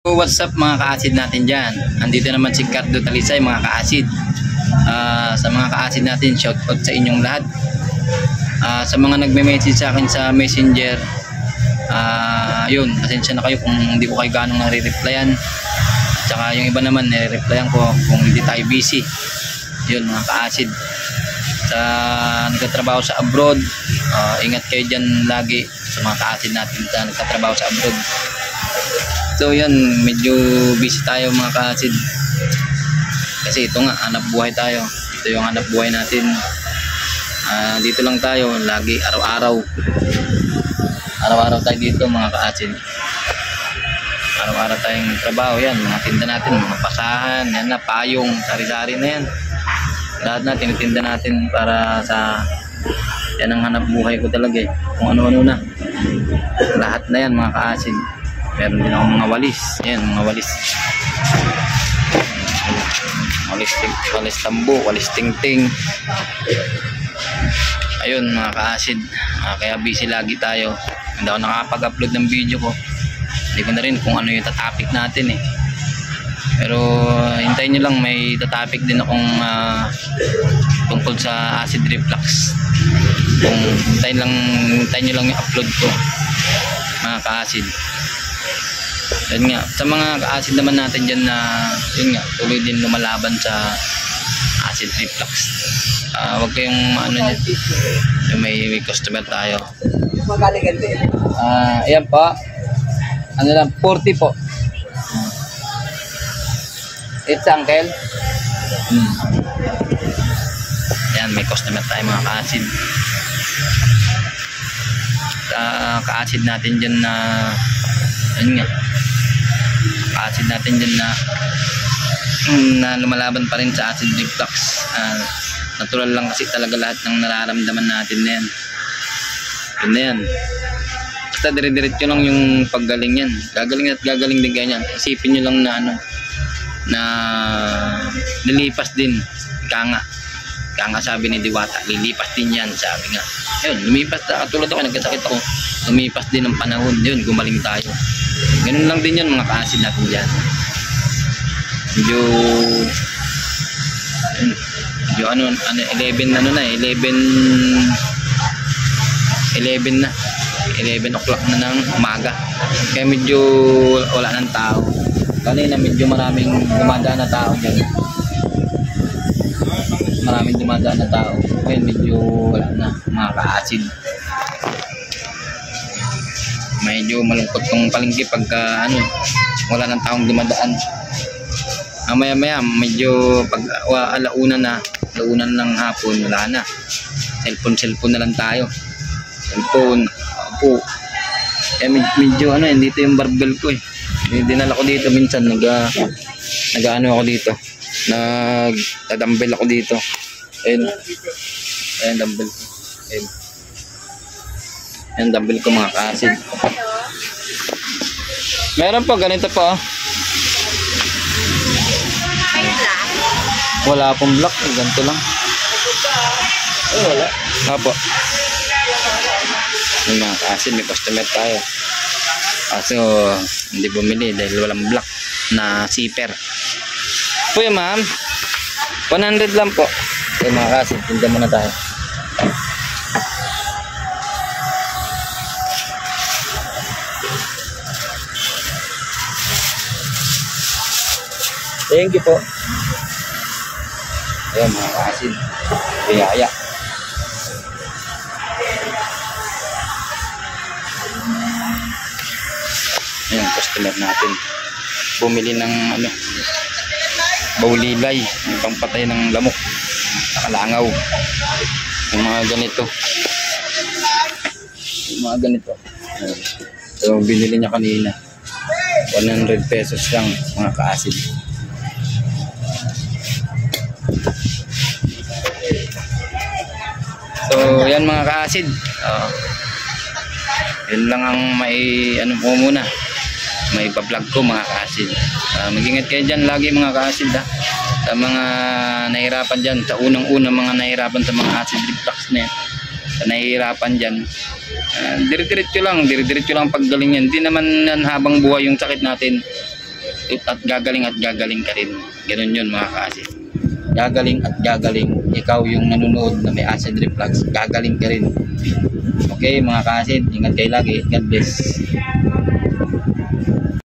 So, what's up mga ka-acid natin dyan? Andito naman si Cardo Talisay mga ka-acid. Sa mga ka-acid natin, shout out sa inyong lahat. Sa mga nagme-message sa akin sa messenger, yun, pasensya na kayo kung hindi ko kayo ganong nare-replyan. At saka yung iba naman nare-replyan ko kung hindi tayo busy. Yun mga ka-acid. Sa nagtatrabaho sa abroad, ingat kayo dyan lagi sa mga ka-acid natin sa nagtatrabaho sa abroad. So yan, medyo busy tayo mga ka-acid. Kasi ito nga, hanap buhay tayo. Ito yung hanap buhay natin. Dito lang tayo, lagi, araw-araw. Araw-araw tayo dito mga ka-acid. Araw-araw tayong trabaho. Yan, mga tinda natin, mga pasahan, yan na, payong, sari-sari na yan. Lahat na, tinitinda natin para sa, yan ang hanap buhay ko talaga eh. Kung ano-ano na. Lahat na yan mga ka-acid. Meron din ako mga walis. Ayan, mga walis. Walis tambo, walis tingting. Ayun mga ka-acid. Kaya busy lagi tayo. Hindi ako nakakapag-upload ng video ko. Hindi ko na rin kung ano yung topic natin eh. Pero hintayin nyo lang, may topic din akong tungkol sa acid reflux. Kung hintayin nyo lang yung upload ko mga ka-acid. Yun nga, sa mga ka-acid naman natin dyan na yun nga, tuloy din lumalaban sa acid reflux. Huwag kayong ano nyo, may customer tayo. Ayan po, ano lang, 40 po. It's uncle. Ayan, may customer tayo mga ka-acid. Sa ka-acid natin dyan na yun nga, acid natin dyan na lumalaban pa rin sa acid reflux. Natural lang kasi talaga lahat ng nararamdaman natin na yan. Yun na yan. Basta dire-diretso lang yung paggaling yan. Gagaling at gagaling din ganyan. Isipin nyo lang na ano, na lilipas din. Kanga sabi ni Diwata, lilipas din yan, sabi nga. Yun, lumipas na. Katulad ako, nagkasakit ako. Lumipas din ang panahon. Yun, gumaling tayo. Ganun lang din yun mga ka-acid natin dyan. Medyo ano 11 ano na 11 na 11 o'clock na ng umaga. Kaya medyo wala ng tao. Kanina medyo maraming dumadaan na tao dyan. Maraming dumadaan na tao. Ngayon medyo wala na mga ka-acid. Medyo malungkot tong palengke pagka ano, wala nang taong dumadaan. Maya medyo pag alauna ng hapon, wala na. Cellphone na lang tayo. Cellphone, po. Medyo ano, dito yung barbell ko eh. Dinala ko dito minsan, nag-ano ako dito. Nagdadumbbell ako dito. Ayun dumbbell ko. Yan dumbbell ko mga ka-acid. Meron po ganito po. Wala pong block, ganito lang. Wala. Apo. Yung mga ka-acid, may customer tayo. Kaso hindi bumili dahil walang block na zipper. Po yun ma'am, 100 lang po. Yung mga ka-acid, tinda muna tayo. Thank you po. Ayan mga ka-acid, biyaya. Ayan, customer natin. Bumili ng ano, baulilay, yung pangpatay ng lamok, nakalangaw. Yung mga ganito. Ayan. So binili niya kanina. 100 pesos lang mga ka-acid. So yan mga ka-acid, yun lang ang may ano ko muna, may pa-vlog ko mga ka-acid. Mag-ingat kayo dyan lagi mga ka-acid sa mga nahirapan dyan, sa unang-unang mga nahirapan sa mga acid reflux na yan, sa nahihirapan dyan. Dire-diretso lang paggaling yan. Hindi naman habang buhay yung sakit natin. at gagaling ka rin. Ganun yun mga ka-acid. Gagaling at gagaling. Ikaw yung nanonood na may acid reflux, gagaling ka rin. Okay mga ka-acid, ingat kayo lagi. God bless.